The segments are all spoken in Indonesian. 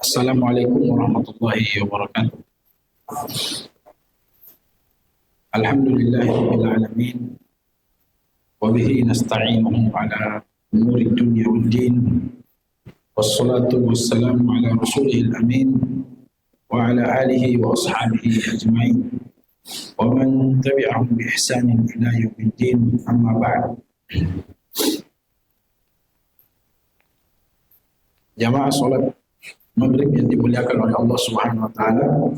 Assalamualaikum warahmatullahi wabarakatuh. Alhamdulillahirabbil alamin wa bihi nasta'inuhu ala umuri dunya waddin. Wassalatu wassalamu ala rasulihil amin wa ala alihi wa ashabihi ajma'in wa man tabi'ahum bi ihsanin ila yaumiddin, amma ba'd. Jamaah salat Maghrib yang dimuliakan oleh Allah Subhanahu wa taala.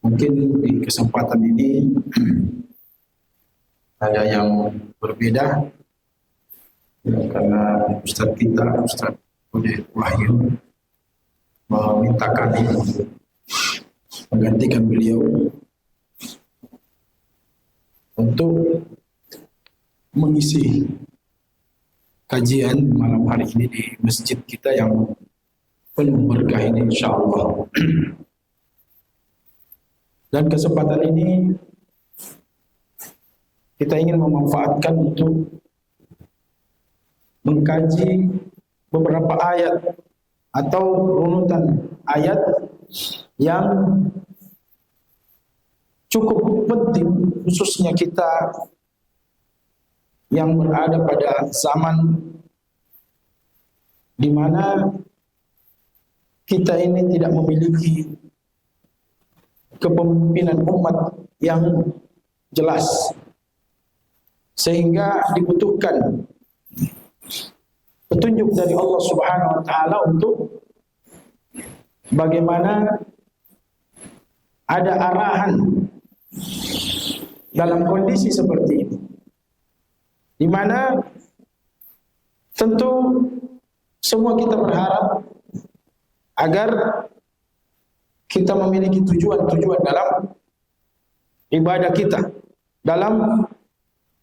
Mungkin di kesempatan ini ada yang berbeda ya, karena Ustaz kita, Ustaz Wahyu meminta kami untuk menggantikan beliau untuk mengisi kajian malam hari ini di masjid kita yang penuh berkah ini, insyaallah. Dan kesempatan ini kita ingin memanfaatkan untuk mengkaji beberapa ayat atau runutan ayat yang cukup penting, khususnya kita yang berada pada zaman di mana kita ini tidak memiliki kepemimpinan umat yang jelas, sehingga dibutuhkan petunjuk dari Allah Subhanahu wa taala untuk bagaimana ada arahan dalam kondisi seperti ini, di mana tentu semua kita berharap agar kita memiliki tujuan-tujuan dalam ibadah kita, dalam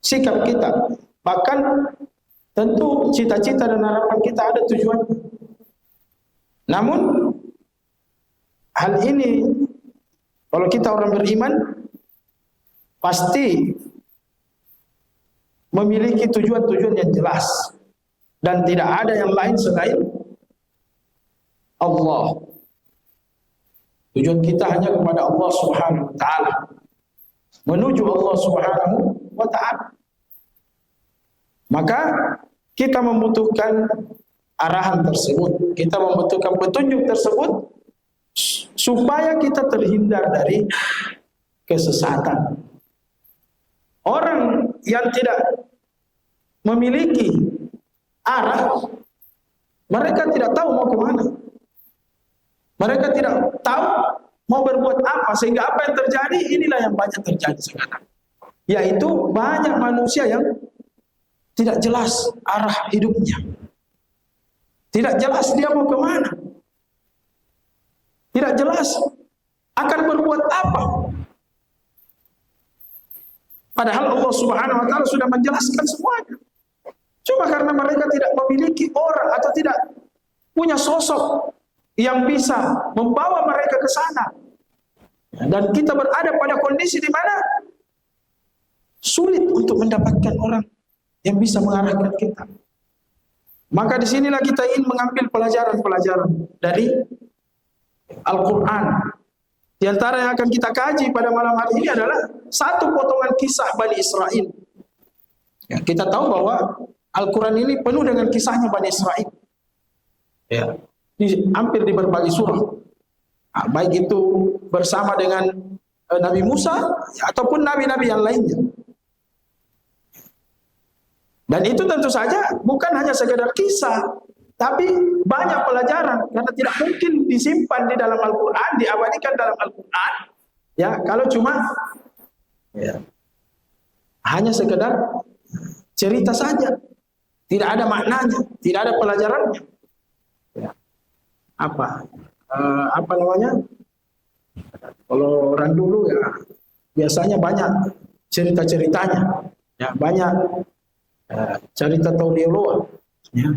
sikap kita. Bahkan tentu cita-cita dan harapan kita ada tujuan. Namun hal ini kalau kita orang beriman pasti memiliki tujuan-tujuan yang jelas dan tidak ada yang lain selain Allah. Tujuan kita hanya kepada Allah Subhanahu wa taala, menuju Allah Subhanahu wa taala. Maka kita membutuhkan arahan tersebut, kita membutuhkan petunjuk tersebut supaya kita terhindar dari kesesatan. Orang yang tidak memiliki arah, mereka tidak tahu mau kemana. Mereka tidak tahu mau berbuat apa, sehingga apa yang terjadi, inilah yang banyak terjadi sekarang. Yaitu banyak manusia yang tidak jelas arah hidupnya. Tidak jelas dia mau kemana. Tidak jelas akan berbuat apa. Padahal Allah Subhanahu wa taala sudah menjelaskan semuanya. Cuma karena mereka tidak memiliki orang atau tidak punya sosok yang bisa membawa mereka ke sana. Dan kita berada pada kondisi di mana sulit untuk mendapatkan orang yang bisa mengarahkan kita. Maka disinilah kita ingin mengambil pelajaran-pelajaran dari Al-Quran. Di antara yang akan kita kaji pada malam hari ini adalah satu potongan kisah Bani Israel. Ya, kita tahu bahwa Al-Quran ini penuh dengan kisahnya Bani Israel. Ya, hampir di berbagai surah. Nah, baik itu bersama dengan Nabi Musa ya, ataupun nabi-nabi yang lainnya. Dan itu tentu saja bukan hanya sekedar kisah, tapi banyak pelajaran, karena tidak mungkin disimpan di dalam Al-Quran, diabadikan dalam Al-Quran, ya kalau cuma ya, hanya sekedar cerita saja, tidak ada maknanya, tidak ada pelajarannya. Ya. Apa namanya? Kalau orang dulu ya biasanya banyak cerita-ceritanya, ya banyak cerita Taulioloa, ya.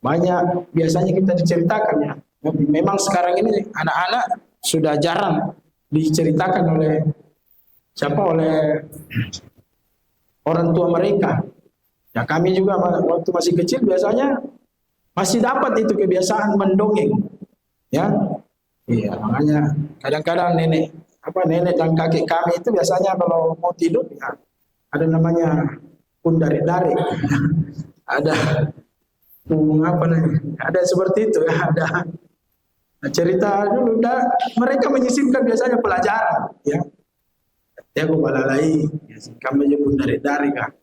Banyak biasanya kita diceritakan ya. Memang sekarang ini anak-anak sudah jarang diceritakan oleh orang tua mereka. Ya kami juga waktu masih kecil biasanya masih dapat itu kebiasaan mendongeng, ya. Iya, makanya kadang-kadang nenek dan kakek kami itu biasanya kalau mau tidur ya ada namanya pundari-dari, ada ada seperti itu ya, ada cerita dulu. Mereka menyisipkan biasanya pelajaran, ya. Ya aku balalai, kami aja pundari-dari kan.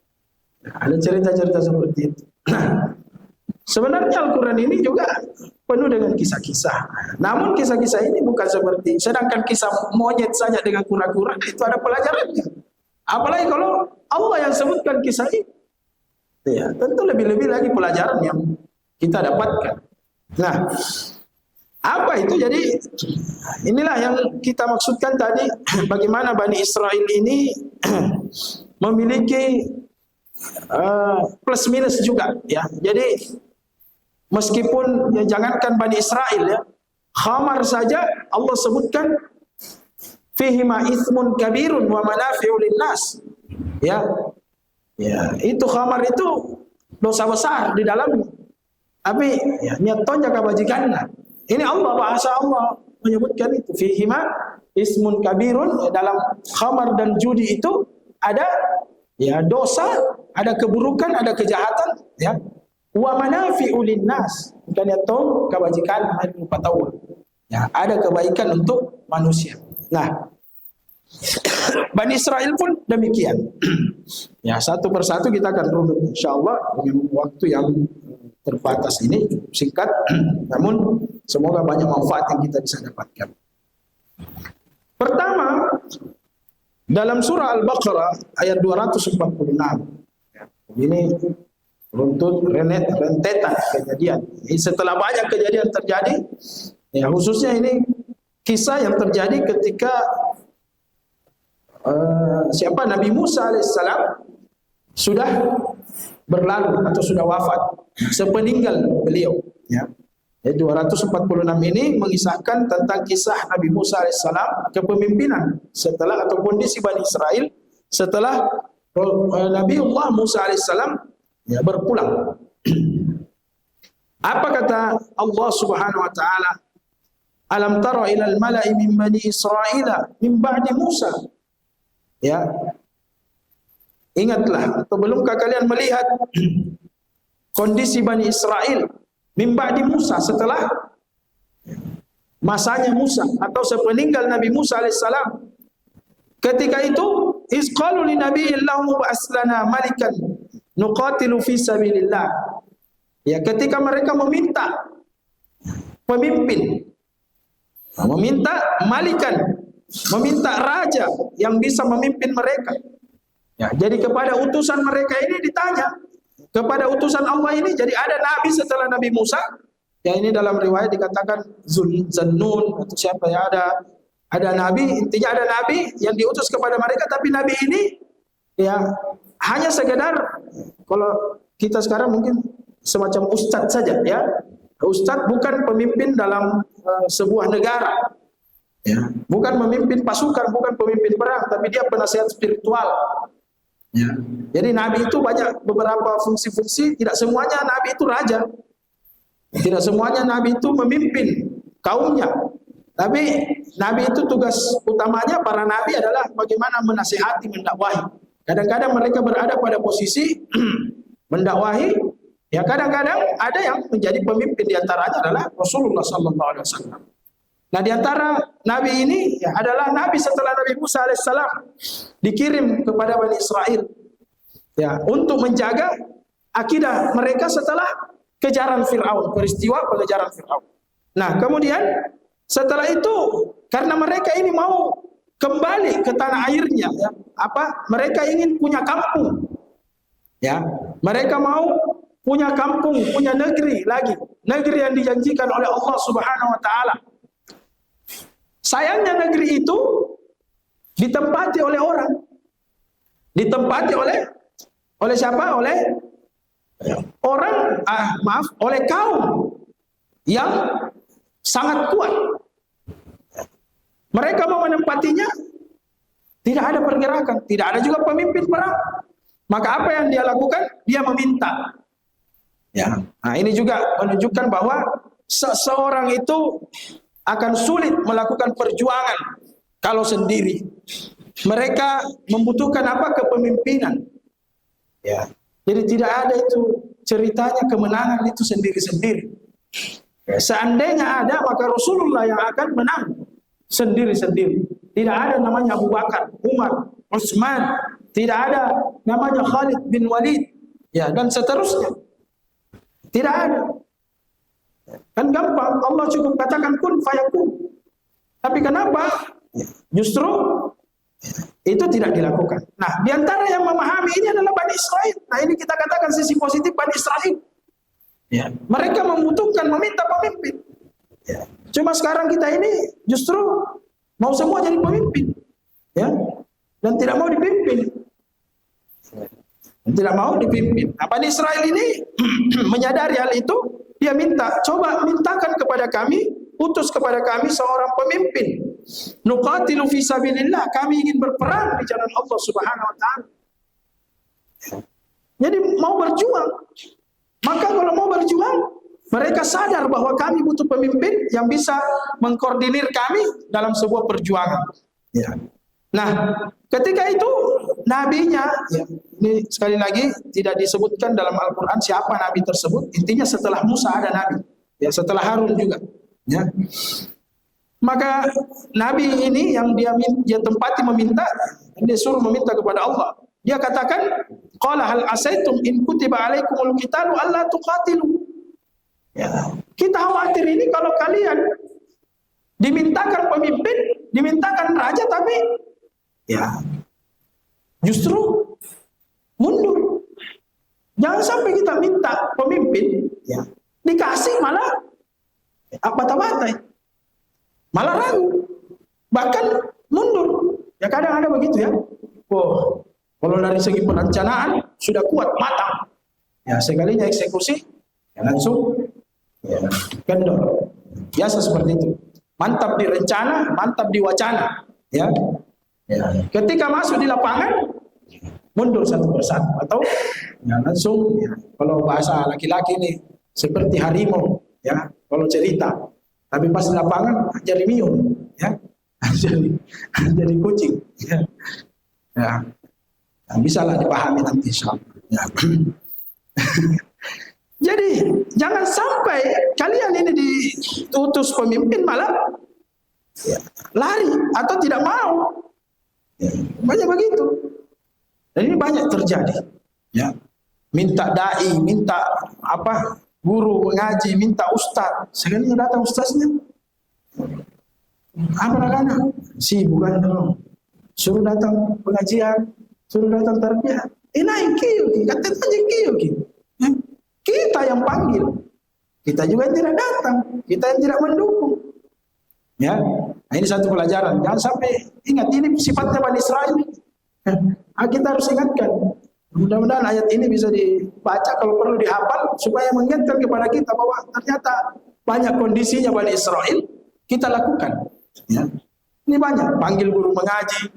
Nah, ada cerita-cerita seperti itu. Nah, sebenarnya Al-Quran ini juga penuh dengan kisah-kisah. Namun kisah-kisah ini bukan seperti, sedangkan kisah monyet saja dengan kura-kura itu ada pelajarannya. Apalagi kalau Allah yang sebutkan kisah ini, ya, tentu lebih-lebih lagi pelajaran yang kita dapatkan. Nah, apa itu? Jadi inilah yang kita maksudkan tadi, bagaimana Bani Israel ini memiliki plus minus juga, ya. Jadi meskipun ya jangankan Bani Israel, ya, khamar saja Allah sebutkan fihi ma itsmun kabirun wa manafi'u linnas. Ya. Ya, itu khamar itu dosa besar di dalamnya. Tapi ya nyatonnya kebajikannya. Ini Allah, bahasa Allah menyebutkan itu fihi ma ismun kabirun, ya, dalam khamar dan judi itu ada ya dosa, ada keburukan, ada kejahatan, ya. Wa manafi'u linnas, dan itu kebajikan pengetahuan. Ya, ada kebaikan untuk manusia. Nah, Bani Israel pun demikian. Ya, satu persatu kita akan runut insyaallah dengan waktu yang terbatas ini, singkat, namun semoga banyak manfaat yang kita bisa dapatkan. Pertama, dalam surah Al-Baqarah ayat 246. Ini rentetan kejadian. Setelah banyak kejadian terjadi, ya khususnya ini kisah yang terjadi ketika Nabi Musa alaihissalam sudah berlalu atau sudah wafat sepeninggal beliau, ya. 246 ini mengisahkan tentang kisah Nabi Musa alaihissalam kepemimpinan setelah atau kondisi Bani Israel setelah Nabiullah Musa alaihissalam, ya, berpulang. Apa kata Allah Subhanahu wa taala? Alam tara ilal mala'i min bani Israila min ba'di Musa. Ya. Ingatlah, atau belumkah kalian melihat kondisi Bani Israel min ba'di Musa, setelah masanya Musa atau sepeninggal Nabi Musa alaihissalam. Ketika itu isqalu li nabiyillahu ba'aslana malikan nuqatilu fi sabilillah. Ya, ketika mereka meminta pemimpin, meminta malikan, meminta raja yang bisa memimpin mereka. Ya, jadi kepada utusan mereka ini ditanya, kepada utusan Allah ini, jadi ada nabi setelah Nabi Musa. Ya, ini dalam riwayat dikatakan Zannun atau siapa, ya, ada nabi, intinya ada nabi yang diutus kepada mereka, tapi nabi ini ya hanya sekedar, kalau kita sekarang mungkin semacam ustadz saja, ya. Ustadz bukan pemimpin dalam sebuah negara, ya. Bukan memimpin pasukan, bukan pemimpin perang, tapi dia penasihat spiritual. Ya. Jadi nabi itu banyak beberapa fungsi-fungsi, tidak semuanya nabi itu raja. Tidak semuanya nabi itu memimpin kaumnya. Tapi nabi itu tugas utamanya, para nabi adalah bagaimana menasihati, mendakwahi. Kadang-kadang mereka berada pada posisi mendakwahi, ya kadang-kadang ada yang menjadi pemimpin, di antaranya adalah Rasulullah sallallahu alaihi wasallam. Nah, di antara nabi ini ya, adalah nabi setelah Nabi Musa alaihissalam dikirim kepada Bani Israel, ya, untuk menjaga akidah mereka setelah kejaran Fir'aun, peristiwa pengejaran Fir'aun. Nah, kemudian setelah itu karena mereka ini mau kembali ke tanah airnya, ya, mereka ingin punya kampung. Ya, mereka mau punya kampung, punya negeri lagi, negeri yang dijanjikan oleh Allah Subhanahu wa taala. Sayangnya negeri itu ditempati oleh orang. Ditempati oleh siapa? Oleh orang, oleh kaum yang sangat kuat. Mereka mau menempatinya, tidak ada pergerakan, tidak ada juga pemimpin perang. Maka apa yang dia lakukan? Dia meminta. Ya. Nah, ini juga menunjukkan bahwa seseorang itu akan sulit melakukan perjuangan kalau sendiri. Mereka membutuhkan apa? Kepemimpinan. Ya. Jadi tidak ada itu ceritanya kemenangan itu sendiri-sendiri. Seandainya ada, maka Rasulullah yang akan menang sendiri-sendiri. Tidak ada namanya Abu Bakar, Umar, Utsman, tidak ada namanya Khalid bin Walid, ya, dan seterusnya. Tidak ada. Kan gampang, Allah cukup katakan kun fayakun. Tapi kenapa? Justru itu tidak dilakukan. Nah, diantara yang memahami ini adalah Bani Israel. Nah, ini kita katakan sisi positif Bani Israel. Ya. Mereka membutuhkan, meminta pemimpin. Ya. Cuma sekarang kita ini justru mau semua jadi pemimpin, ya, dan tidak mau dipimpin. Tidak mau dipimpin. Nah, Bani Israel ini menyadari hal itu, dia minta, coba mintakan kepada kami, utus kepada kami seorang pemimpin. Nuqatilu fi sabilillah, kami ingin berperang di jalan Allah Subhanahu wa taala. Jadi mau berjuang. Maka kalau mau berjuang, mereka sadar bahwa kami butuh pemimpin yang bisa mengkoordinir kami dalam sebuah perjuangan. Ya. Nah, ketika itu nabinya, ya, ini sekali lagi tidak disebutkan dalam Al-Quran siapa nabi tersebut. Intinya setelah Musa ada nabi, ya, setelah Harun juga. Ya. Maka nabi ini yang dia tempati meminta, dia suruh meminta kepada Allah. Dia katakan, qala hal asaitum in kutiba alaikumul qitalu alla tuqatilu. Ya. Kita khawatir ini kalau kalian dimintakan pemimpin, dimintakan raja, tapi ya justru mundur. Jangan sampai kita minta pemimpin, ya, dikasih malah bata-bata, malah ragu, bahkan mundur. Ya kadang ada begitu ya. Oh, kalau dari segi perencanaan sudah kuat, matang. Ya sekalinya eksekusi, ya langsung ya, kendor. Biasa seperti itu. Mantap di rencana, mantap di wacana. Ya. Ya. Ketika masuk di lapangan, mundur satu persatu. Atau ya, langsung, ya, kalau bahasa laki-laki ini seperti harimau, ya, kalau cerita. Tapi pas di lapangan jadi miung, ya, jadi kucing. Ya. Ya. Nah, bisa lah dipahami nanti insyaallah. Ya. Jadi jangan sampai kalian ini diutus pemimpin malah ya, lari atau tidak mau. Ya, banyak begitu. Dan ini banyak terjadi. Ya. Minta dai, minta apa? Guru ngaji, minta ustaz. Sekalinya datang ustaznya. Apa nak? Sibuk kan dong. Suruh datang pengajian, suruh datang tarbiyah. Naik kiyo, kata saja kiyo. Kita yang panggil, kita juga yang tidak datang, kita yang tidak mendukung. Ya, nah ini satu pelajaran. Jangan sampai ingat ini sifatnya Bani Israel. Kita harus ingatkan. Mudah-mudahan ayat ini bisa dibaca, kalau perlu dihafal supaya mengingatkan kepada kita bahwa ternyata banyak kondisinya Bani Israel kita lakukan. Ya, ini banyak panggil guru mengaji.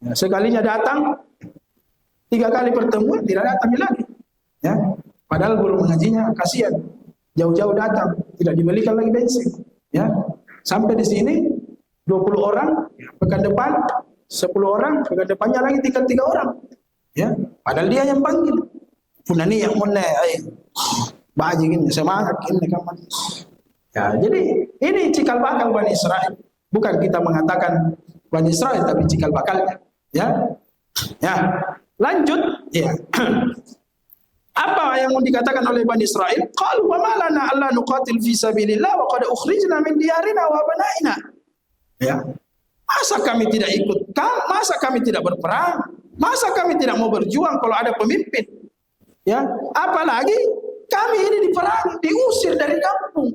Ya, sekalinya datang 3 kali pertemuan tidak datang lagi. Ya. Padahal guru mengajinya kasihan, jauh-jauh datang, tidak dibelikan lagi bensin. Ya, sampai di sini 20 orang, pekan depan 10 orang, pekan depannya lagi tinggal 3 orang. Ya, padahal dia yang panggil. Punani yang mulai, baji gini semangat ini kapan. Ya, jadi ini cikal bakal Bani Israel. Bukan kita mengatakan Bani Israel, tapi cikal bakalnya. Ya, ya, lanjut. Ya. Apa yang dikatakan oleh Bani Israel? Qalu wa ma lana alla nuqatil fi sabilillah wa qad ukhrijna min diyarina wa abnaina. Ya. Masa kami tidak ikut? Masa kami tidak berperang? Masa kami tidak mau berjuang kalau ada pemimpin? Ya, apalagi kami ini diperangi, diusir dari kampung.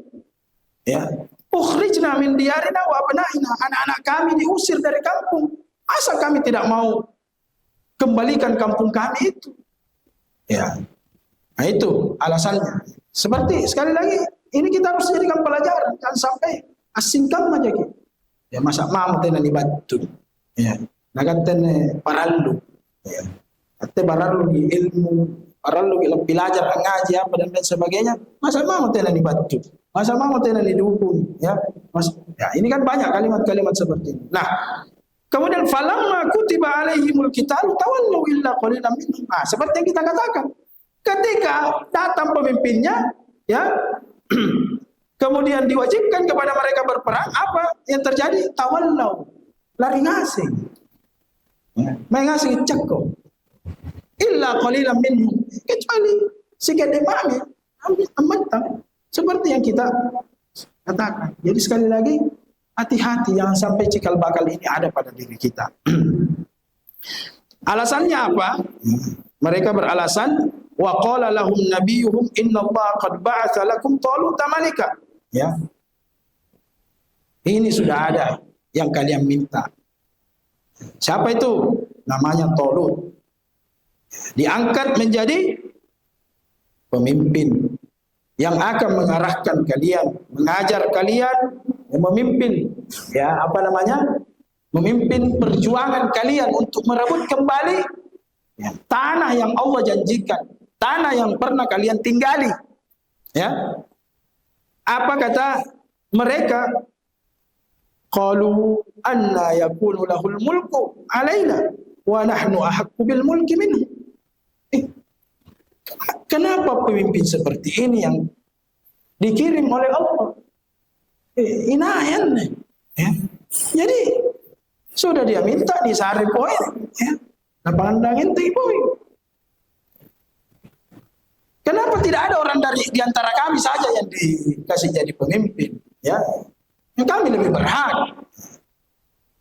Ya. Ukhrijna min diyarina wa abnaina. Anak-anak kami diusir dari kampung. Masa kami tidak mau kembalikan kampung kami itu? Ya. Nah itu alasannya. Seperti sekali lagi, ini kita harus jadikan pelajaran. Jangan sampai asingkan aja gitu. Ya masa mau tena ni batu. Ya. Nagan tena parallu. Ya. Ate baralu di ilmu orang lu belajar ngaji apa dan lain sebagainya, masa mau tena dibantu, masa mau tena didukung, ya. Ya, ini kan banyak kalimat-kalimat seperti ini. Nah, kemudian falamma kutiba alaihimul qitalu tawallu illa qalilan minhum. Seperti yang kita katakan. Ketika datang pemimpinnya, ya, kemudian diwajibkan kepada mereka berperang, apa yang terjadi? Tawallau, lari ngasih. Mengasih cekko. Illa qalilan minhum, kecuali segede mami amatang, seperti yang kita katakan. Jadi sekali lagi, hati-hati jangan sampai cikal bakal ini ada pada diri kita. Alasannya apa? Mereka beralasan, wa qala lahum nabiyuhum innallaha qad ba'atsa lakum taluta malika. Ya. Ini sudah ada yang kalian minta. Siapa itu? Namanya Talut. Diangkat menjadi pemimpin yang akan mengarahkan kalian, mengajar kalian, memimpin, ya, apa namanya? Memimpin perjuangan kalian untuk merebut kembali, ya, tanah yang Allah janjikan, tanah yang pernah kalian tinggali. Ya. Apa kata mereka? Qalu anna yakunu lahul mulku alaina wa nahnu ahaqqu bil mulki minhu. Kenapa pemimpin seperti ini yang dikirim oleh Allah? Inayan. Ya. Jadi sudah dia minta di sari poin, ya. Napandangin ti poin. Kenapa tidak ada orang dari di antara kami saja yang dikasih jadi pemimpin? Ya, kami lebih berhak.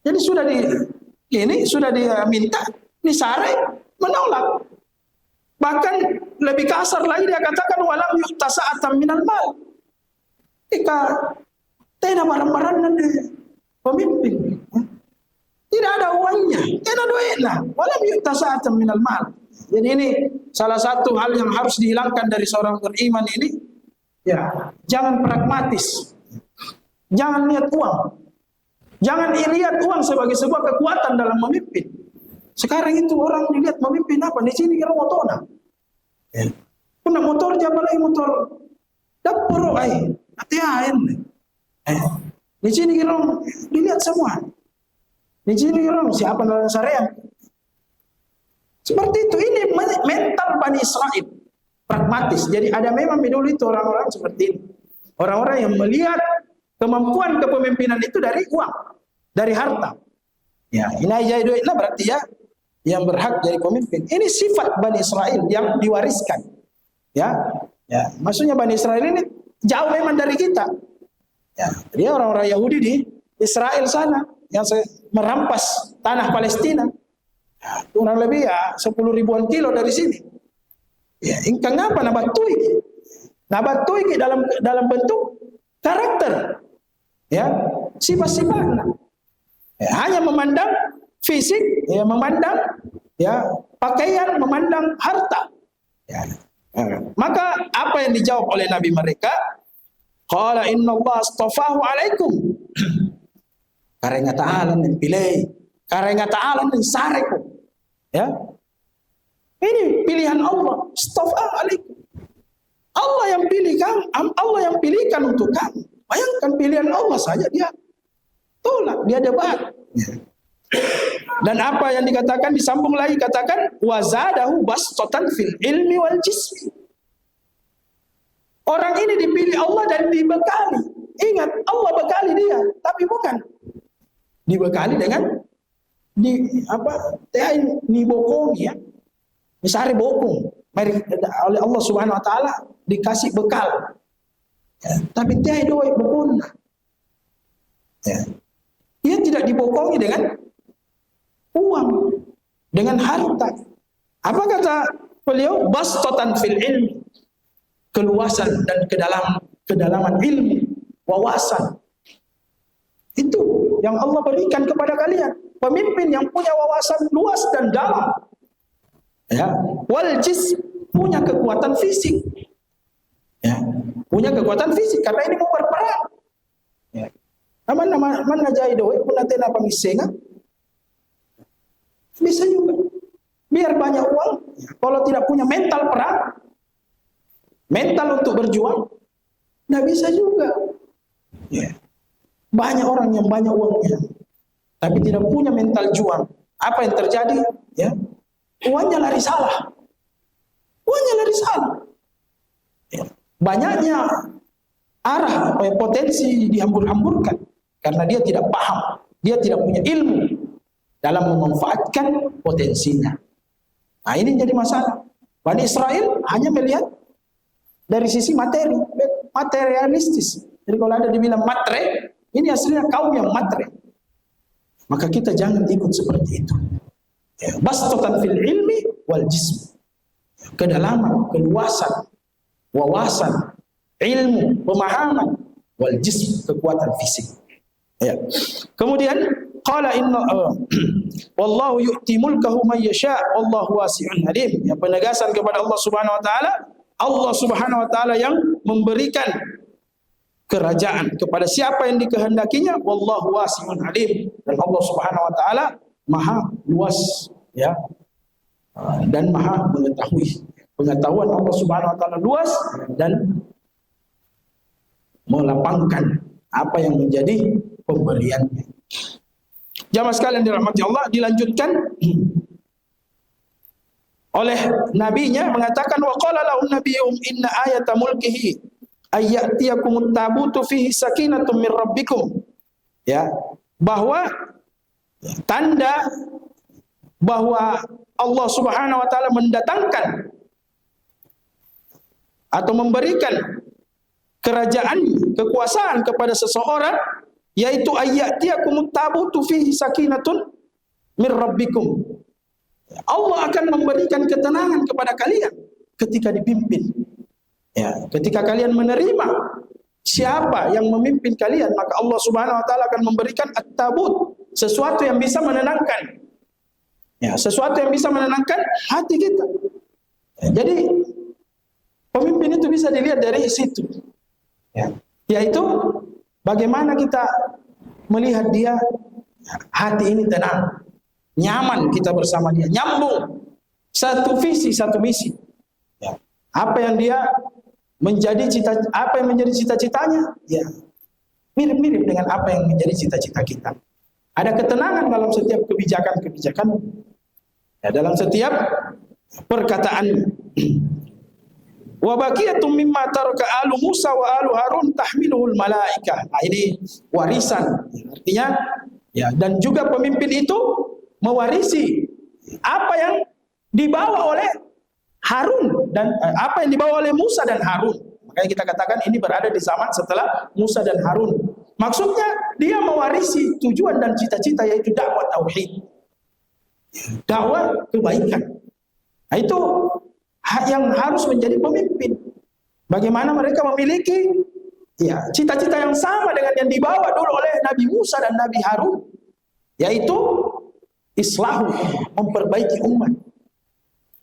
Jadi sudah dia minta, Nisare menolak. Bahkan lebih kasar lagi dia katakan walam yu'ta sa'atan minal mal. Jika tidak barang-barang pemimpin, tidak ada uangnya, tidak duitnya, walam yu'ta sa'atan minal mal. Jadi ini salah satu hal yang harus dihilangkan dari seorang beriman ini, ya, jangan pragmatis. Jangan lihat uang. Jangan lihat uang sebagai sebuah kekuatan dalam memimpin. Sekarang itu orang dilihat memimpin apa? Di sini kira motornya. Ya. Punya motor siapa lagi motor? Dapur hati-hati. Di sini kira dilihat semua. Di sini kira siapa dalam syariat? Seperti itu. Ini mental Bani Israel. Pragmatis. Jadi ada memang dulu itu orang-orang seperti ini. Orang-orang yang melihat kemampuan kepemimpinan itu dari uang, dari harta. Ya, ini aja itu berarti ya yang berhak jadi pemimpin. Ini sifat Bani Israel yang diwariskan. Ya, ya, maksudnya Bani Israel ini jauh memang dari kita. Ya, dia orang-orang Yahudi di Israel sana yang merampas tanah Palestina. Ya, kurang lebih ya 10 ribuan kilo dari sini. Ya, ingkang apa nabatui? Nabatui dalam bentuk karakter. Ya, sifat-sifatnya. Ya, hanya memandang fisik, ya, memandang, ya, pakaian, memandang harta. Ya. Maka apa yang dijawab oleh Nabi mereka? Qala innallaha astafahu alaikum. Karena ta'ala yang pilih, karena ta'ala yang sareku. Ya. Ini pilihan Allah, astafahu alaikum. Allah yang pilih kamu, Allah yang pilihkan untuk kamu. Bayangkan pilihan Allah saja dia tolak, dia debat. Dan apa yang dikatakan disambung lagi katakan wazadahu bastatan fil ilmi wal jismi. Orang ini dipilih Allah dan dibekali. Ingat, Allah bekali dia, tapi bukan dibekali dengan bokong, ya. Misalnya bokong oleh Allah Subhanahu wa taala dikasih bekal. Ya, tapi dia doa bokong. Ya. Dia tidak dibokongi dengan uang, dengan harta. Apa kata beliau? Bastatan fil ilmi, keluasan dan kedalaman ilmu, wawasan. Itu yang Allah berikan kepada kalian. Pemimpin yang punya wawasan luas dan dalam. Ya, wal jism, punya kekuatan fisik. Ya, punya kekuatan fisik karena ini mau berperang. Ya. Mana jahit doa pun nanti apa misenga? Bisa juga. biar banyak uang, kalau tidak punya mental perang, mental untuk berjuang, nggak bisa juga. Ya. Banyak orang yang banyak uangnya, tapi tidak punya mental juang. Apa yang terjadi? Ya, uangnya lari salah. Uangnya lari salah. Ya. Banyaknya arah potensi dihambur-hamburkan karena dia tidak paham, dia tidak punya ilmu dalam memanfaatkan potensinya. Nah, ini jadi masalah. Bani Israel hanya melihat dari sisi materi, materialistis. Jadi kalau ada dibilang matre, ini aslinya kaum yang matre. Maka kita jangan ikut seperti itu. Bastatan fil ilmi wal jism. Kedalaman, keluasan, wawasan, ilmu, pemahaman, wal jism, kekuatan fisik. Ya. Kemudian qala inna wallahu yu'ti mulkahu man yasha wallahu wasi'un alim. Yang penegasan kepada Allah Subhanahu wa taala, Allah Subhanahu wa taala yang memberikan kerajaan kepada siapa yang dikehendakinya, wallahu wasi'un alim, dan Allah Subhanahu wa taala maha luas, ya, dan maha mengetahui. Pengetahuan Allah Subhanahu wa taala luas dan melapangkan apa yang menjadi pemberiannya. Jamaah sekalian dirahmati Allah, dilanjutkan oleh nabinya mengatakan wa qala lahum nabiyyuhum inna ayata mulkihi ayyatiyakumut tabutu fihi sakinatun min rabbikum. Ya, bahwa tanda bahwa Allah Subhanahu wa taala mendatangkan atau memberikan kerajaan, kekuasaan kepada seseorang, yaitu ayyatiyakumut tabutu fihi sakinatun min rabbikum. Allah akan memberikan ketenangan kepada kalian ketika dipimpin. Ya, ketika kalian menerima siapa yang memimpin kalian, maka Allah Subhanahu wa taala akan memberikan at-tabut, sesuatu yang bisa menenangkan. Ya, sesuatu yang bisa menenangkan hati kita. Ya, jadi pemimpin itu bisa dilihat dari situ. Ya, yaitu bagaimana kita melihat dia, hati ini tenang, nyaman kita bersama dia, nyambung, satu visi, satu misi. Ya. Apa yang dia menjadi apa yang menjadi cita-citanya, ya mirip-mirip dengan apa yang menjadi cita-cita kita. Ada ketenangan dalam setiap kebijakan-kebijakan, ya, dalam setiap perkataan. Wa baqiyatum mimma taraka alu Musa wa alu Harun tahmiluhul malaikah. Nah, ini warisan. Artinya, ya, dan juga pemimpin itu mewarisi apa yang dibawa oleh Harun dan apa yang dibawa oleh Musa dan Harun. Makanya kita katakan ini berada di zaman setelah Musa dan Harun. Maksudnya dia mewarisi tujuan dan cita-cita, yaitu dakwah tauhid, dakwah kebaikan. Nah, itu yang harus menjadi pemimpin. Bagaimana mereka memiliki, ya, cita-cita yang sama dengan yang dibawa dulu oleh Nabi Musa dan Nabi Harun, yaitu islahu, memperbaiki umat.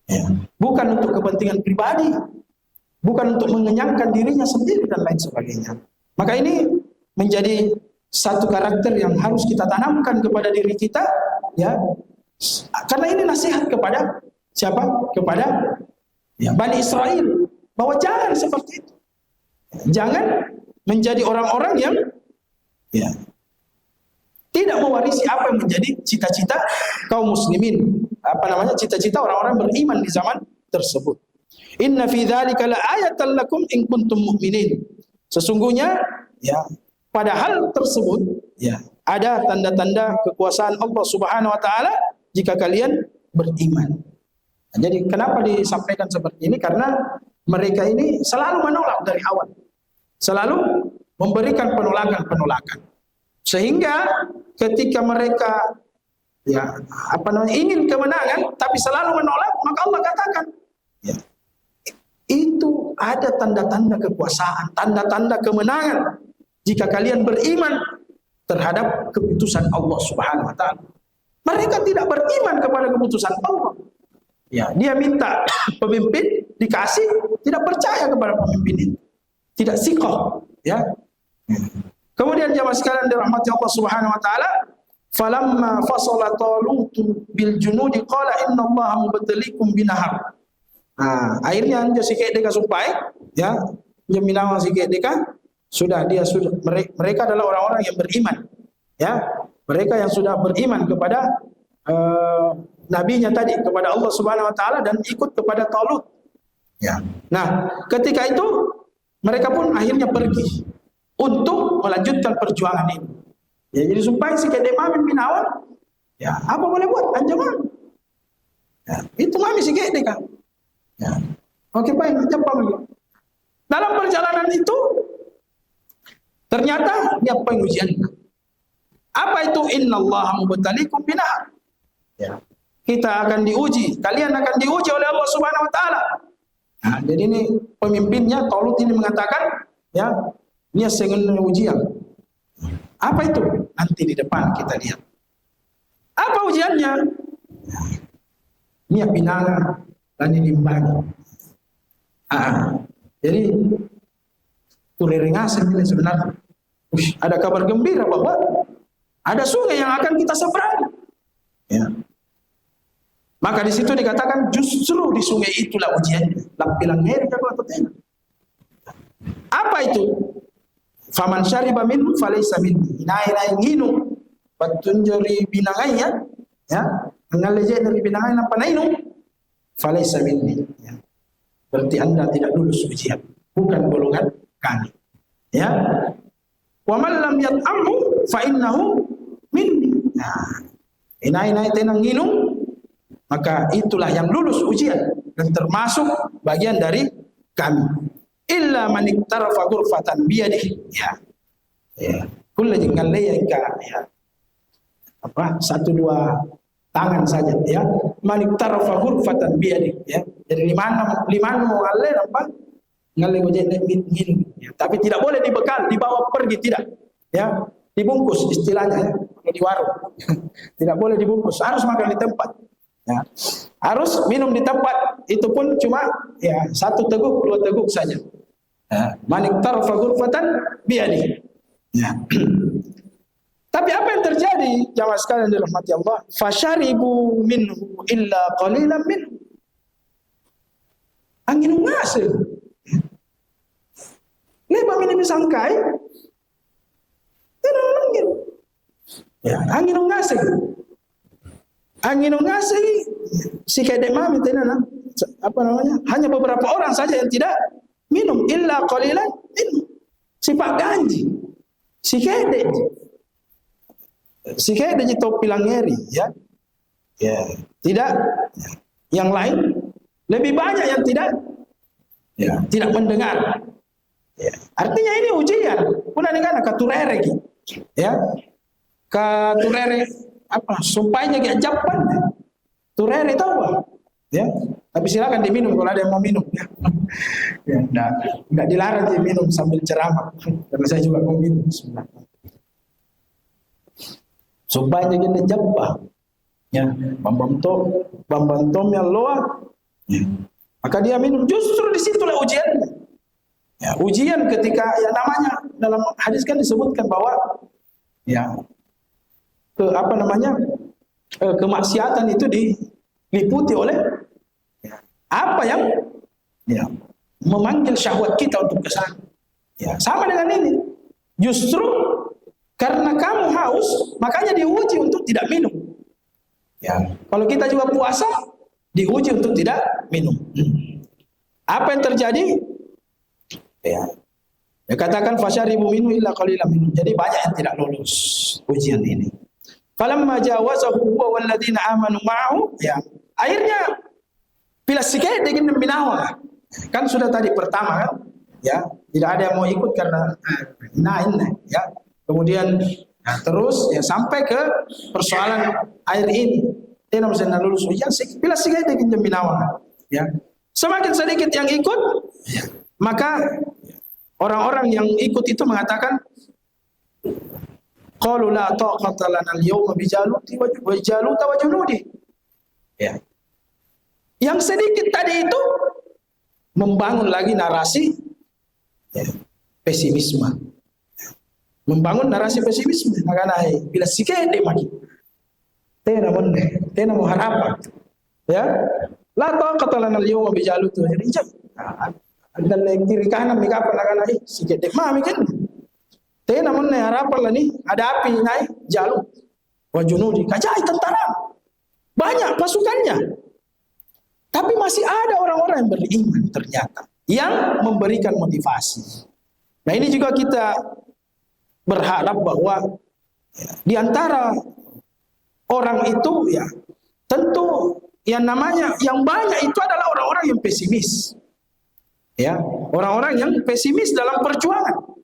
Ya. Bukan untuk kepentingan pribadi, bukan untuk mengenyangkan dirinya sendiri dan lain sebagainya. Maka ini menjadi satu karakter yang harus kita tanamkan kepada diri kita, ya. Karena ini nasihat kepada siapa? Kepada, ya, Bani Israel, bahwa jangan seperti itu. Jangan menjadi orang-orang yang, ya, tidak mewarisi apa yang menjadi cita-cita kaum muslimin, cita-cita orang-orang beriman di zaman tersebut. Inna fi dzalika laayatan lakum in kuntum mu'minin. Sesungguhnya, ya, pada hal tersebut, ya, ada tanda-tanda kekuasaan Allah Subhanahu wa taala jika kalian beriman. Nah, jadi kenapa disampaikan seperti ini? Karena mereka ini selalu menolak dari awal. Selalu memberikan penolakan-penolakan. Sehingga ketika mereka, ya, ingin kemenangan tapi selalu menolak, maka Allah katakan, ya, itu ada tanda-tanda kekuasaan, tanda-tanda kemenangan jika kalian beriman terhadap keputusan Allah Subhanahu wa taala. Mereka tidak beriman kepada keputusan Allah. Ya, dia minta pemimpin, dikasih, tidak percaya kepada pemimpin itu. Tidak siqah, ya. Kemudian jamaah sekalian dirahmati Allah Subhanahu wa taala, Falamma fasala Talut bil junudi qala inna Allaha mubtaliikum binahar. Akhirnya dia sikit deka supaya ya, dia minawang sikit deka sudah mereka adalah orang-orang yang beriman. Ya, mereka yang sudah beriman kepada nabinya tadi, kepada Allah Subhanahu wa taala dan ikut kepada Talut. Ya. Nah, ketika itu mereka pun akhirnya pergi untuk melanjutkan perjuangan ini. Ya, jadi supaya si kedai mami binawan, ya apa boleh buat anjaman. Ya, itu mami si kedai kan. Ya. Oke baik, cepat lagi. Dalam perjalanan itu ternyata dia pengujian. Apa itu innallaha mubtaliikum binahar? Ya. Kita akan diuji, kalian akan diuji oleh Allah Subhanahu wa taala. Nah, jadi ini pemimpinnya Talut ini mengatakan, ya, ini sengen ujian. Apa itu? Nanti di depan kita lihat. Apa ujiannya? Ini pinanga dan dilimbangi. Jadi Turerengasan ini sebenarnya ada kabar gembira bahwa ada sungai yang akan kita seberangi. Ya. Maka di situ dikatakan justru di sungai itulah ujiannya. Lampilang heri atau tidak. Apa itu? Faman syariba minhu falaysa minni. Inai nginu patunjari binangainya, ya, ngaleje dari binangai napa nainu falaysa minni. Ya. Berarti Anda tidak lulus ujian, bukan golongan kami. Ya. Wa man lam yat'amhu fa innahu minni. Nah, inai tenang nginu, maka itulah yang lulus ujian dan termasuk bagian dari kami. Illa man iktarafa ghurfatan biyadihi. Ya. Ya. Kullu jangan layaka, ya. Apa? 1-2 tangan saja, ya. Man iktarafa ghurfatan biyadihi, ya. Jadi liman mau alle apa? Ngalle gojek minum. Ya. Tapi tidak boleh dibekal, dibawa pergi tidak. Ya. Dibungkus istilahnya, ya. Kalau di warung. Tidak boleh dibungkus, harus makan di tempat. Ya. Harus minum di tempat, itu pun cuma ya 1 teguk 2 teguk saja. Ya. Manik tarfa ghurfatan biyadi. Ya. Tapi apa yang terjadi jamaah sekalian dirahmati Allah? Fasharibu minhu illa qalilan minhu. Angin ngasih. Lepas ini disangkai. Tidak angin. Ya, angin ngasih. Angin ngasih si kedek mami tenana apa namanya? Hanya beberapa orang saja yang tidak minum illa qalilan minum. Si Pak Ganji, si kedek di topi langeri, ya. Ya, tidak. Yang lain lebih banyak yang tidak, ya, tidak mendengar. Ya. Artinya ini ujian. Puna dengan katurere, ya. Katurere apa? Sumpahnya kayak Japan. Turere tahu apa? Ya. Tapi silakan diminum kalau ada yang mau minum. Ya, ya enggak dilarang diminum sambil ceramah. Karena saya juga mau minum sebenarnya. Sumpahnya kayak Japan. Ya, bambam tom yang loa. Ya. Maka dia minum, justru disitulah ujiannya. Ya, ujian ketika yang namanya dalam hadis kan disebutkan bahwa ya kemaksiatan itu diliputi oleh apa yang ya, memanggil syahwat kita untuk ke sana. Ya, sama dengan ini. Justru karena kamu haus, makanya diuji untuk tidak minum. Ya, kalau kita juga puasa, diuji untuk tidak minum. Apa yang terjadi? Ya, katakan fasyaribu minhu illa qalilan minhu. Jadi banyak yang tidak lulus ujian ini. Falamma jawazahu huwa walladzina amanu ma'ahu, ya. Akhirnya bila sikit dengan binawa. Kan sudah tadi pertama kan? Ya, tidak ada yang mau ikut karena ya. Kemudian terus ya sampai ke persoalan air ini. Dia bisa lulus ujian bila sikit dengan binawa. Ya. Semakin sedikit yang ikut, ya, maka orang-orang yang ikut itu mengatakan qalu la taqata lana al-yawma bi jaluti wa jaluta wa junudi. Ya. Yang sedikit tadi itu membangun lagi narasi, ya, pesimisme. membangun narasi pesimisme naganai bila sikede maki tena monne tena mo harapan ya la taqata lana al-yawma bi Jalut wa Rijab andal kiri kanan mi kapan naganai sikede ma mi kan tena monne harapan lani hadapi nai Jalut wa junudi kajai tentara banyak pasukannya tapi masih ada orang-orang yang beriman ternyata yang memberikan motivasi. Nah ini juga kita berharap bahwa di antara orang itu ya tentu yang namanya yang banyak itu adalah orang-orang yang pesimis. Ya, orang-orang yang pesimis dalam perjuangan.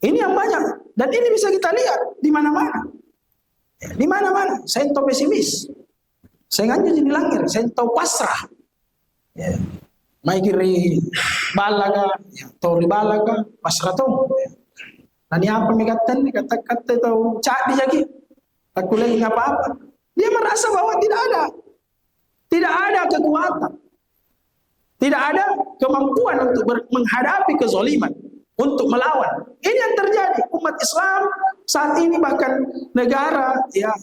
Ini yang banyak dan ini bisa kita lihat di mana-mana. Ya, di mana-mana saya tahu pesimis. Saya nganya jadi langir, saya tahu pasrah. Ya. Mai kiri balaga, ya, tahu di balaga, pasrah tuh. Nani apa mikatan kata-kata tahu cak dia lagi. Aku lagi apa-apa. Dia merasa bahwa tidak ada kekuatan. Tidak ada kemampuan untuk menghadapi kezaliman, untuk melawan. Ini yang terjadi umat Islam saat ini, bahkan negara ya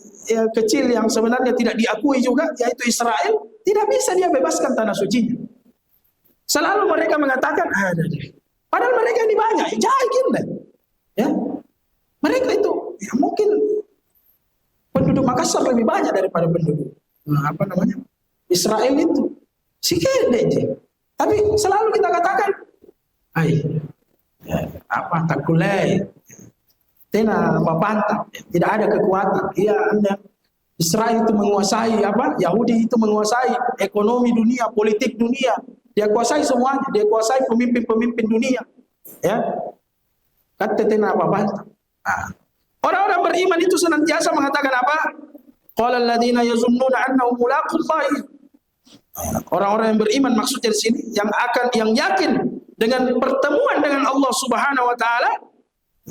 kecil yang sebenarnya tidak diakui juga yaitu Israel tidak bisa dia bebaskan tanah sucinya. Selalu mereka mengatakan ada deh. Padahal mereka ini banyak, jahil deh. Ya. Mereka itu ya mungkin penduduk Makassar lebih banyak daripada penduduk Israel itu. Sikit deh. Tapi selalu kita katakan takulai tena papantap, tidak ada kekuatan. Iya, Anda Israel itu menguasai Yahudi itu menguasai ekonomi dunia, politik dunia. Dia kuasai semuanya, dia kuasai pemimpin-pemimpin dunia. Ya. Kata tena papantap. Orang-orang beriman itu senantiasa mengatakan apa? Qala alladziina yazunnuna annahum mulaqullahi. Orang-orang yang beriman maksudnya di sini yang yakin dengan pertemuan dengan Allah Subhanahu wa taala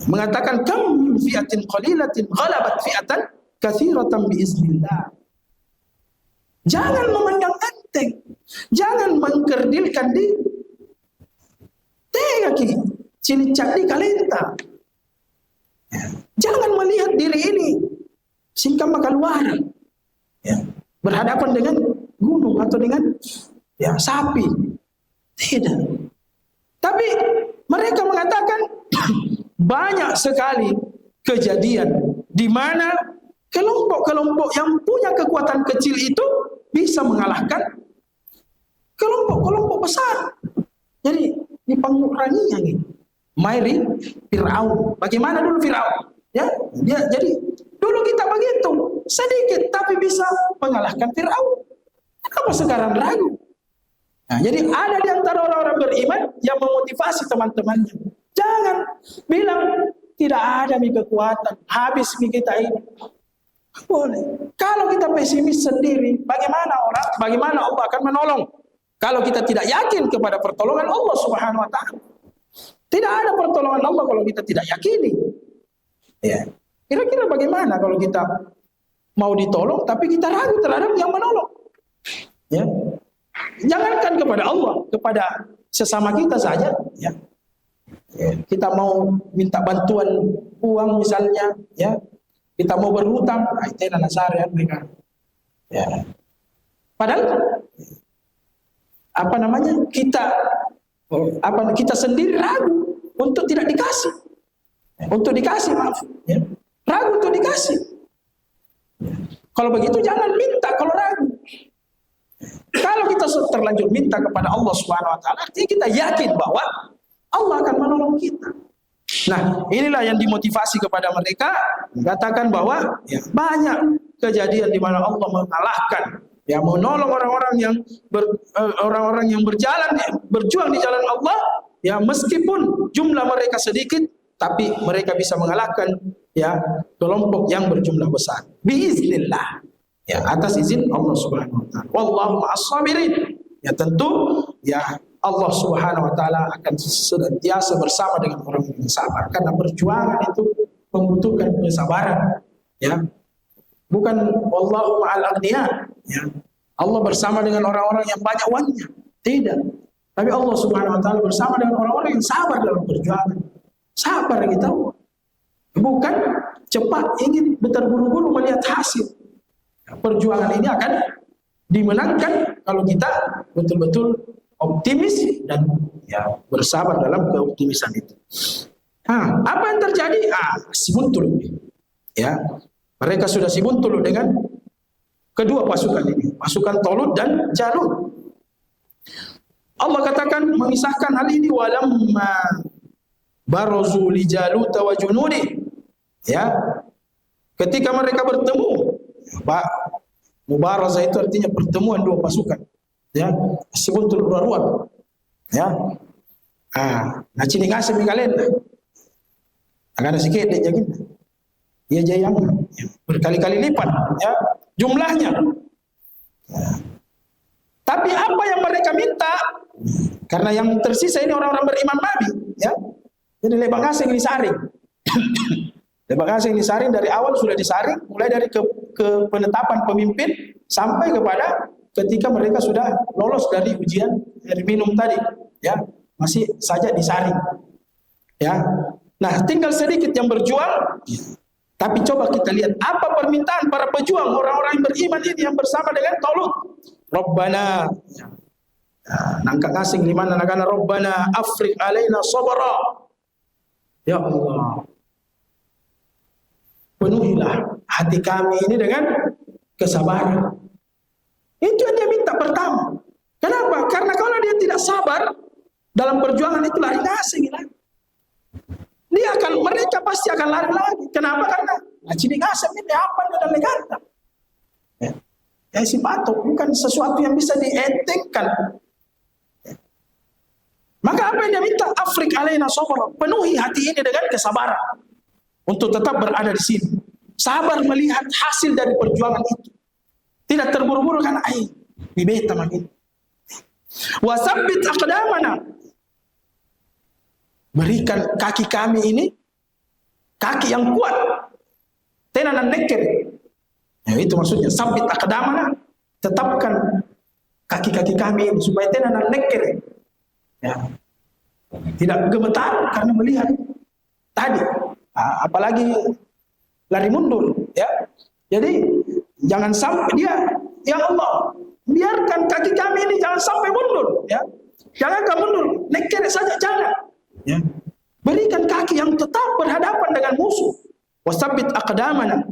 mengatakan kam min fi'atin qalilatin ghalabat fi'atan katsiratan biiznillah. Jangan memandang enteng, jangan mengkerdilkan diri. Tegaki cilicak di kalenta. Jangan melihat diri ini singkam makaluara. Ya, berhadapan dengan gunung atau dengan sapi. Tidak. Tapi mereka mengatakan banyak sekali kejadian di mana kelompok-kelompok yang punya kekuatan kecil itu bisa mengalahkan kelompok-kelompok besar. Jadi di panguraninya nih. Mairi Fir'aun. Bagaimana dulu Fir'aun? Ya, jadi dulu kita begitu, sedikit tapi bisa mengalahkan Fir'aun. Kenapa sekarang ragu? Nah, jadi ada di antara orang-orang beriman yang memotivasi teman-temannya. Jangan bilang tidak ada kekuatan, habis kita ini. Boleh. Kalau kita pesimis sendiri, bagaimana Allah akan menolong? Kalau kita tidak yakin kepada pertolongan Allah Subhanahu wa taala. Tidak ada pertolongan Allah kalau kita tidak yakini. Ya. Kira-kira bagaimana kalau kita mau ditolong tapi kita ragu terhadap yang menolong? Ya. Jangankan kepada Allah, kepada sesama kita saja, ya. Kita mau minta bantuan uang misalnya, ya. Kita mau berhutang, itu nasar ya mereka. Ya. Padahal kita sendiri ragu untuk tidak dikasih. Untuk dikasih, maaf, ya. Ragu untuk dikasih. Kalau begitu jangan minta kalau ragu. Kalau kita terlanjur minta kepada Allah Subhanahu wa taala, artinya kita yakin bahwa Allah akan menolong kita. Nah, inilah yang dimotivasi kepada mereka, katakan bahwa banyak kejadian di mana Allah mengalahkan, menolong orang-orang yang berjuang di jalan Allah, meskipun jumlah mereka sedikit, tapi mereka bisa mengalahkan kelompok yang berjumlah besar. Biiznillah. Atas izin Allah Subhanahu wa taala. Wallahu ma'as-sabirin. Tentu Allah Subhanahu wa taala akan senantiasa bersama dengan orang yang sabar karena perjuangan itu membutuhkan kesabaran. Bukan wallahu ma'al aghniya. Allah bersama dengan orang-orang yang banyak uangnya. Tidak. Tapi Allah Subhanahu wa taala bersama dengan orang-orang yang sabar dalam perjuangan. Sabar kita. cepat, ingin terburu-buru melihat hasil. Perjuangan ini akan dimenangkan kalau kita betul-betul optimis dan ya bersabar dalam keoptimisan itu. Apa yang terjadi? Sibuntul. Ya, mereka sudah sibuntul dengan kedua pasukan ini, pasukan Talut dan Jalut. Allah katakan mengisahkan hal ini, walamma barazu li Jalut wa junudi. Ya, ketika mereka bertemu, mubarazah itu artinya pertemuan dua pasukan. Ya, sibuntul ruan. Ya, cini ngasih kalian. Akan sikit dia jagin. Dia jayang berkali-kali lipat ya jumlahnya. Tapi apa yang mereka minta? Karena yang tersisa ini orang-orang beriman Nabi, ya. Jadi lebang asing disaring. Lebang asing disaring dari awal sudah disaring, mulai dari ke penetapan pemimpin sampai kepada ketika mereka sudah lolos dari ujian air minum tadi, ya. Masih saja disaring. Ya. Nah, tinggal sedikit yang berjuang. Tapi coba kita lihat apa permintaan para pejuang orang-orang yang beriman ini yang bersama dengan Talut. Rabbana, nangka asing di mana nagana Rabbana afriq alaina sabra. Ya Allah, penuhilah hati kami ini dengan kesabaran. Itu yang dia minta pertama. Kenapa? Karena kalau dia tidak sabar dalam perjuangan itu lari asing lah. Mereka pasti akan lari lagi. Kenapa? Karena cini asam ini apa dalam negara. Ya si patok bukan sesuatu yang bisa dientengkan. Maka apa yang dia minta? Afriq alaina sabra, penuhi hati ini dengan kesabaran untuk tetap berada di sini. Sabar melihat hasil dari perjuangan itu. Tidak terburu-buru kan di beta makin. Wasabbit aqdamana, berikan kaki kami ini kaki yang kuat. Tenanan neker. Ya, itu maksudnya sabit aqdamana, tetapkan kaki-kaki kami ini supaya tenanan neker. Ya. Tidak gemetar karena melihat tadi. Apalagi lari mundur, ya. Jadi jangan sampai dia, ya Allah, biarkan kaki kami ini jangan sampai mundur, ya. Jangan kamu mundur, neker saja jangan. Ya. Berikan kaki yang tetap berhadapan dengan musuh. Wasabbit aqdamana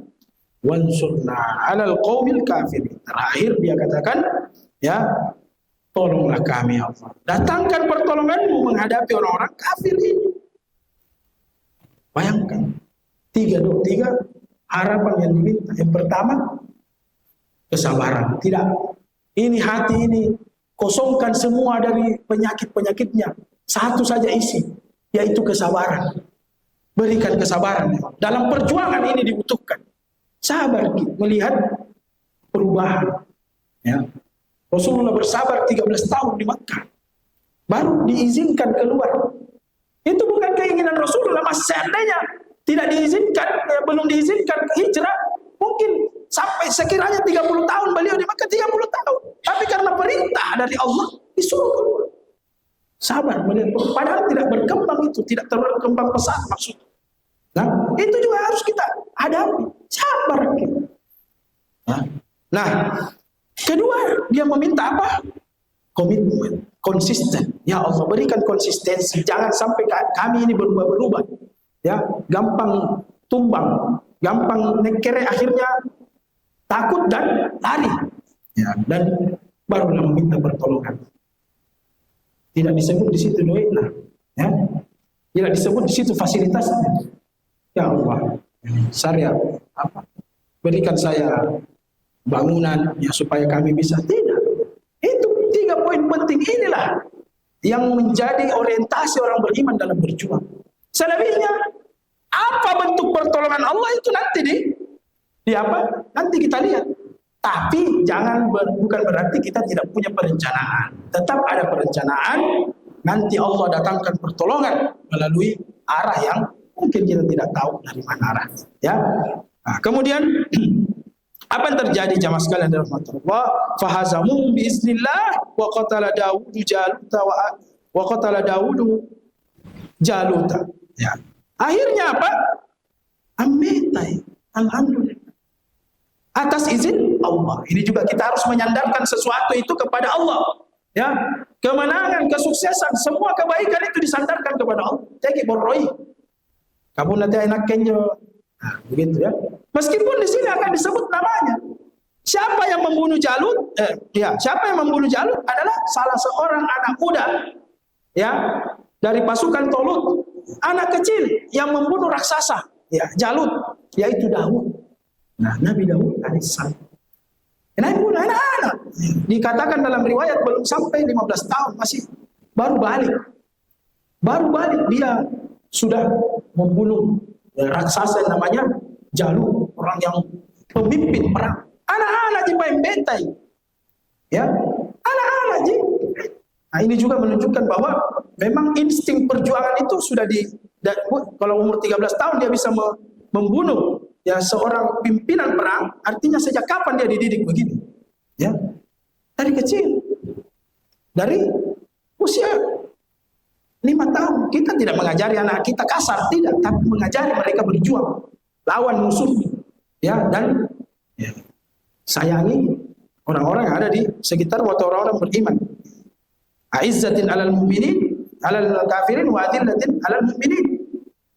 wansurna 'alal qaumil kafirin. Terakhir dia katakan, ya, tolonglah kami ya Allah. Datangkan pertolonganmu menghadapi orang-orang kafir ini. Bayangkan, tiga harapan yang diminta. Yang pertama, kesabaran. Tidak, ini hati ini kosongkan semua dari penyakit-penyakitnya. Satu saja isi, yaitu kesabaran. Berikan kesabaran. Dalam perjuangan ini dibutuhkan sabar melihat perubahan. Ya. Rasulullah bersabar 13 tahun di Makkah, baru diizinkan keluar. Itu bukan keinginan Rasulullah. Mas seandainya tidak diizinkan, belum diizinkan hijrah, mungkin sampai sekiranya 30 tahun beliau di Makkah, 30 tahun. Tapi karena perintah dari Allah disuruh keluar. Sabar melihat, padahal tidak berkembang itu, tidak berkembang pesat maksudnya. Nah, itu juga harus kita hadapi. Sabar. Nah, kedua dia meminta apa? Komitmen, konsisten. Ya Allah, berikan konsistensi. Jangan sampai kami ini berubah-berubah. Ya, gampang tumbang, gampang nekere, akhirnya takut dan lari. Ya, dan barulah meminta pertolongan. Tidak disebut di situ doa, ya. Tidak disebut di situ fasilitasnya. Ya Allah, saya berikan saya bangunan ya supaya kami bisa. Tidak. Itu 3 poin penting inilah yang menjadi orientasi orang beriman dalam berjuang. Selebihnya apa bentuk pertolongan Allah itu nanti di apa? Nanti kita lihat. Tapi bukan berarti kita tidak punya perencanaan. Tetap ada perencanaan. Nanti Allah datangkan pertolongan melalui arah yang mungkin kita tidak tahu dari mana arahnya. Ya. Nah, kemudian apa yang terjadi jamaah sekalian dalam Allah? Fahazamu biiznillah wa qatala Daud Jaluta wa qatala Daud Jaluta. Ya. Akhirnya apa? Ametai. Alhamdulillah. Atas izin Allah. Ini juga kita harus menyandarkan sesuatu itu kepada Allah. Ya, kemenangan, kesuksesan, semua kebaikan itu disandarkan kepada Allah. Jadi boroi. Kamu nanti enak kenjo. Nah, begitu ya. Meskipun di sini akan disebut namanya. Siapa yang membunuh Jalut? Siapa yang membunuh Jalut adalah salah seorang anak muda, ya, dari pasukan Tolut, anak kecil yang membunuh raksasa, ya, Jalut, yaitu Daud. Nah, Nabi Daud alaihissalam. Nabi bunuh anak-anak. Dikatakan dalam riwayat belum sampai 15 tahun, masih baru balik. Baru balik dia sudah membunuh raksasa yang namanya Jalut, orang yang pemimpin perang. Anak-anak di main bentai. Ya, anak-anak ji. Nah, ini juga menunjukkan bahwa memang insting perjuangan itu sudah kalau umur 13 tahun dia bisa membunuh ya seorang pimpinan perang, artinya sejak kapan dia dididik begini? Ya. Dari kecil. Dari usia 5 tahun. Kita tidak mengajari anak kita kasar, tidak, tapi mengajari mereka berjuang lawan musuh. Ya, dan ya, sayangi orang-orang yang ada di sekitar orang-orang beriman. Aizzatin 'alal mu'minin, 'alal kafirin wa adillatin 'alal mu'minin.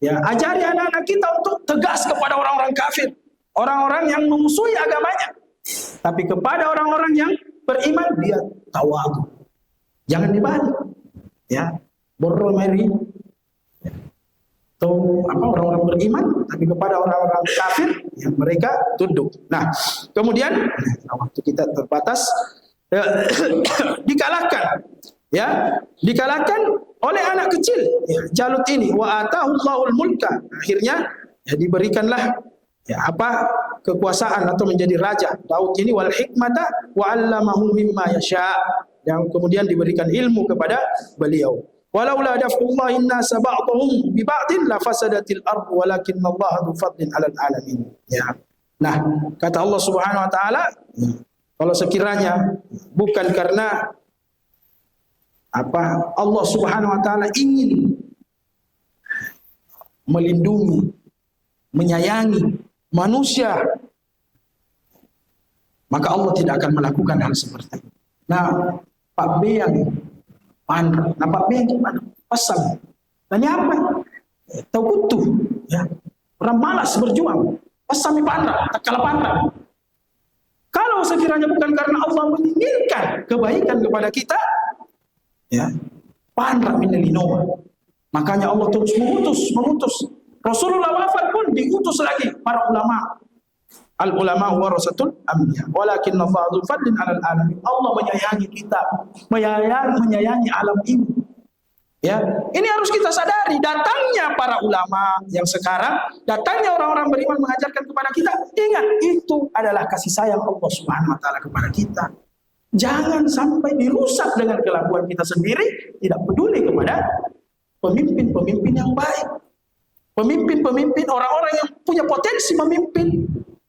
Ya, ajari anak-anak kita untuk tegas kepada orang-orang kafir, orang-orang yang memusuhi agamanya. Tapi kepada orang-orang yang beriman dia tawadu. Jangan dibalik. Ya, borro meri. Atau orang-orang beriman, tapi kepada orang-orang kafir yang mereka tunduk. Nah, kemudian waktu kita terbatas, dikalahkan, ya, dikalahkan oleh anak kecil, ya, Jalut ini. Wa atahullahul mulka. Akhirnya ya, diberikanlah ya kekuasaan atau menjadi raja Daud ini, wal hikmata wa 'allamahu mimma yasha. Dan kemudian diberikan ilmu kepada beliau. Walaula daf'ullahi an-nasa ba'dhum bi ba'din la fasadatil ardh walakinallaha dzu fadlin 'alal 'alamin. Ya. Nah, kata Allah Subhanahu wa taala, kalau sekiranya bukan karena Allah Subhanahu wa taala ingin melindungi, menyayangi manusia, maka Allah tidak akan melakukan hal seperti itu. Nah, Pak B yang Pandra, nampak B gimana? Pasang. Tanya apa? Tahu kutu, ya. Orang malas berjuang. Pasang Pandra, tak kalah Pandra. Kalau sekiranya bukan karena Allah menginginkan kebaikan kepada kita, ya, Pandra minalinoa. Makanya Allah terus mengutus. Rasulullah wafat pun diutus lagi para ulama. Al ulama warasatul anbiya. Walakinnallaha dzu fadlin 'alal 'alamin. Allah menyayangi kita, menyayangi alam ini. Ya, ini harus kita sadari. Datangnya para ulama yang sekarang, datangnya orang-orang beriman mengajarkan kepada kita, ingat itu adalah kasih sayang Allah Subhanahu wa taala kepada kita. Jangan sampai dirusak dengan kelakuan kita sendiri, tidak peduli kepada pemimpin-pemimpin yang baik. Pemimpin-pemimpin, orang-orang yang punya potensi memimpin,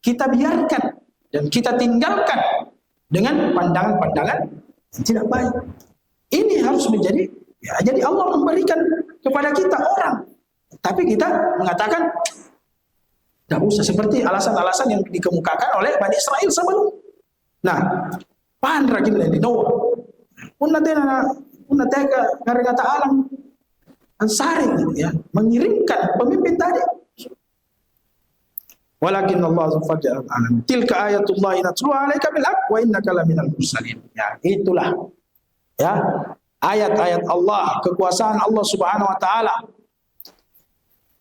kita biarkan dan kita tinggalkan dengan pandangan-pandangan yang tidak baik. Ini harus menjadi, ya, jadi Allah memberikan kepada kita orang, tapi kita mengatakan tidak usah, seperti alasan-alasan yang dikemukakan oleh Bani Israel sebelum. Nah, Pandra gimana di Noah? Punate kata alam Ansari, ya, mengirimkan pemimpin tadi. Walakin Allah subhanahu wa ta'ala tilka ayatullah natluha 'alaika bil haqq wa innaka laminal mursalin. Ya, itulah ya ayat-ayat Allah, kekuasaan Allah Subhanahu wa taala.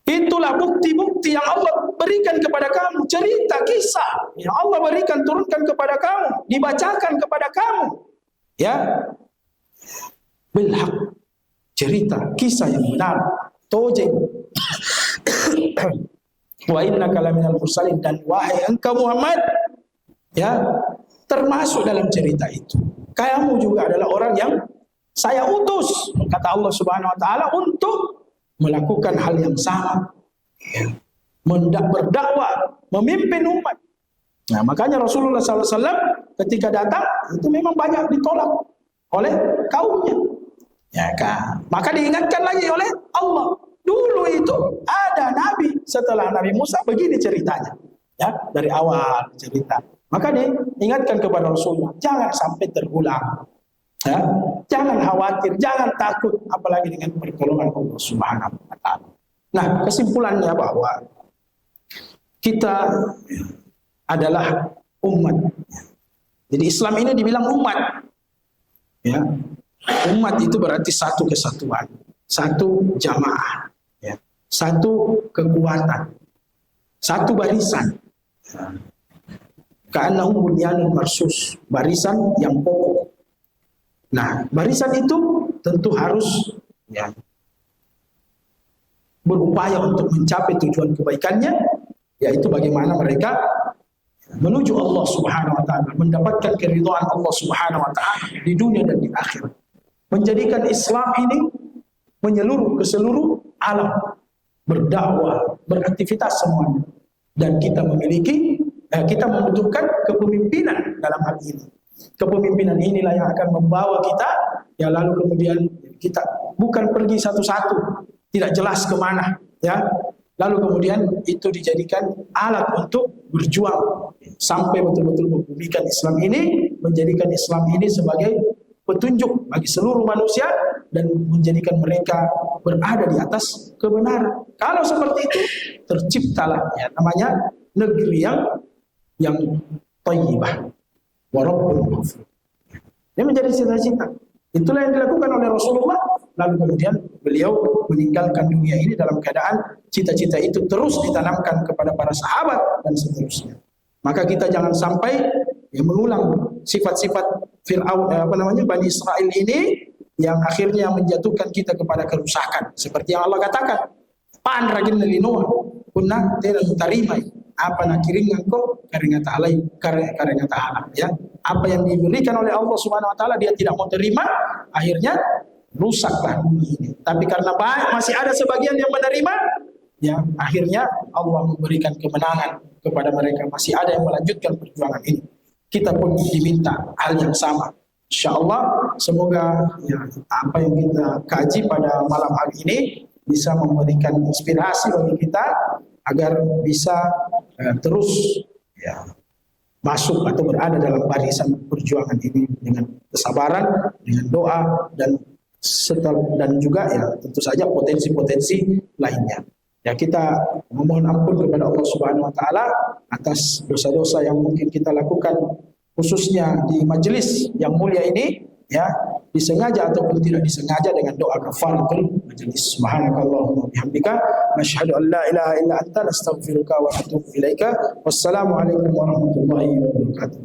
Itulah bukti-bukti yang Allah berikan kepada kamu, cerita kisah yang Allah berikan, turunkan kepada kamu, dibacakan kepada kamu. Ya. Bil haqq, cerita kisah yang benar. Tojeng. Wa innaka laminal mursalin, dan wahai engkau Muhammad, ya, termasuk dalam cerita itu. Kamu juga adalah orang yang saya utus, kata Allah Subhanahu wa taala, untuk melakukan hal yang sama. Ya. Berdakwah, memimpin umat. Nah, makanya Rasulullah SAW ketika datang itu memang banyak ditolak oleh kaumnya. Ya kan? Maka diingatkan lagi oleh Allah. Dulu itu ada nabi setelah Nabi Musa, begini ceritanya. ya, dari awal cerita. Maka diingatkan kepada Rasulullah, jangan sampai terulang. Ya, jangan khawatir, jangan takut, apalagi dengan pertolongan Allah Subhanahu wa taala. Nah, kesimpulannya bahwa kita adalah umat. Jadi Islam ini dibilang umat. Ya. Umat itu berarti satu kesatuan, satu jamaah, ya. Satu kekuatan, satu barisan. Ka'annahum bunyanun marsus, barisan yang kokoh. Nah, barisan itu tentu harus ya, berupaya untuk mencapai tujuan kebaikannya, yaitu bagaimana mereka menuju Allah Subhanahu wa taala, mendapatkan keridhaan Allah Subhanahu wa taala di dunia dan di akhirat. Menjadikan Islam ini menyeluruh ke seluruh alam, berdakwah, beraktivitas semuanya. Dan kita kita membutuhkan kepemimpinan dalam hal ini. Kepemimpinan inilah yang akan membawa kita, ya, lalu kemudian kita bukan pergi satu-satu, tidak jelas kemana, ya. Lalu kemudian itu dijadikan alat untuk berjuang sampai betul-betul membumikan Islam ini, menjadikan Islam ini sebagai petunjuk bagi seluruh manusia dan menjadikan mereka berada di atas kebenaran. Kalau seperti itu, terciptalah ya namanya negeri yang thayyibah wa rabbul ghafur. Dia menjadi cita-cita. Itulah yang dilakukan oleh Rasulullah. Lalu kemudian beliau meninggalkan dunia ini dalam keadaan cita-cita itu terus ditanamkan kepada para sahabat dan seterusnya. Maka kita jangan sampai mengulang sifat-sifat Fir'aun, Bani Israel ini yang akhirnya menjatuhkan kita kepada kerusakan. Seperti yang Allah katakan, "Pan ragin linoa, kunna tidak tarima." Apa nak kiring engkau karena ta'ala, ya. Apa yang diberikan oleh Allah Subhanahu wa taala dia tidak mau terima, akhirnya rusaklah bumi ini. Tapi karena masih ada sebagian yang menerima, ya, akhirnya Allah memberikan kemenangan kepada mereka. Masih ada yang melanjutkan perjuangan ini. Kita pun diminta hal yang sama. Insyaallah semoga ya, apa yang kita kaji pada malam hari ini bisa memberikan inspirasi bagi kita agar bisa terus ya, masuk atau berada dalam barisan perjuangan ini dengan kesabaran, dengan doa dan juga ya tentu saja potensi-potensi lainnya. Ya, kita memohon ampun kepada Allah Subhanahu wa taala atas dosa-dosa yang mungkin kita lakukan khususnya di majelis yang mulia ini, ya, disengaja ataupun tidak disengaja, dengan doa kafaratul majelis. Subhanakallahumma bihamdika nasyhadu an la ilaha illa anta nastaghfiruka wa natubu ilaika. Wassalamu alaikum warahmatullahi wabarakatuh.